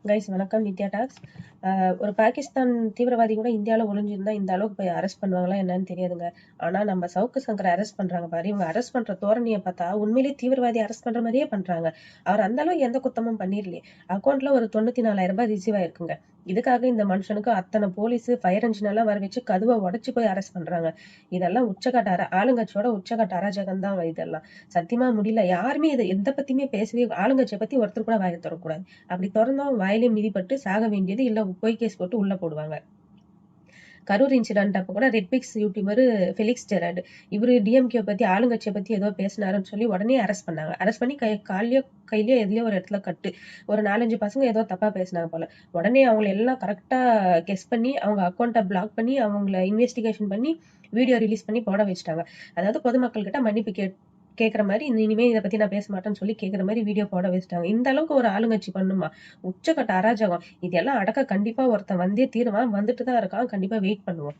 Guys வணக்கம். Nithya tax. ஒரு பாகிஸ்தான் தீவிரவாதி கூட இந்தியாவில் ஒளிஞ்சிருந்தா இந்த அளவுக்கு போய் அரெஸ்ட் பண்ணுவாங்களா என்னன்னு தெரியாதுங்க. ஆனா நம்ம சவுக்கு சங்கரை அரெஸ்ட் பண்றாங்க பாரு. இவங்க அரெஸ்ட் பண்ற தோரணையை பார்த்தா உண்மையிலேயே தீவிரவாதி அரெஸ்ட் பண்ற மாதிரியே பண்றாங்க. அவர் அந்த அளவுக்கு எந்த குத்தமும் பண்ணிரலையே. அக்கௌண்ட்ல ஒரு 94,000 ரூபாய் ரிசீவ் ஆயிருக்குங்க. இதுக்காக இந்த மனுஷனுக்கு அத்தனை போலீஸ் ஃபயர் இன்ஜின் எல்லாம் வர வச்சு கதுவை உடைச்சு போய் அரெஸ்ட் பண்றாங்க. இதெல்லாம் உச்சகட்ட ஆளுங்கட்சியோட உச்சகட்ட அராஜகம் தான் இதெல்லாம். சத்தியமா முடியல. யாருமே இதை எந்த பத்தியுமே பேசவே, ஆளுங்கட்சியை பத்தி ஒருத்தர் கூட வாயை திறக்கக்கூடாது. அப்படி திறந்தோம் வாயிலே மிதிப்பட்டு சாக வேண்டியது, இல்ல பொய் கேஸ் போட்டு உள்ள போடுவாங்க. கரூர் இன்சிடென்ட் அப்போ கூட ரெட்பிக்ஸ் யூடியூபர் ஃபெலிக்ஸ் ஜெராட் இவரு டிஎம்கே பத்தி ஆளுங்கட்சியை பத்தி ஏதோ பேசினாருன்னு சொல்லி உடனே அரெஸ்ட் பண்ணாங்க. அரெஸ்ட் பண்ணி கையிலயோ எதுலயோ ஒரு இடத்துல கட்டு. ஒரு 4-5 பசங்க ஏதோ தப்பா பேசினாங்க போல. உடனே அவங்களை எல்லாம் கரெக்டா கெஸ் பண்ணி அவங்க அக்கௌண்ட்டை பிளாக் பண்ணி அவங்கள இன்வெஸ்டிகேஷன் பண்ணி வீடியோ ரிலீஸ் பண்ணி போட வச்சுட்டாங்க. அதாவது பொதுமக்கள் கிட்ட மன்னிப்பு கேட்கற மாதிரி இனிமே இதை பத்தி நான் பேச மாட்டேன்னு சொல்லி கேட்கற மாதிரி வீடியோ போட வச்சுட்டாங்க. இந்த அளவுக்கு ஒரு ஆளுங்கட்சி பண்ணுமா? உச்சக்கட்ட அராஜகம். இதெல்லாம் அடக்க கண்டிப்பா ஒருத்தன் வந்தே தீருவான். வந்துட்டு தான் இருக்கான். கண்டிப்பா வெயிட் பண்ணுவோம்.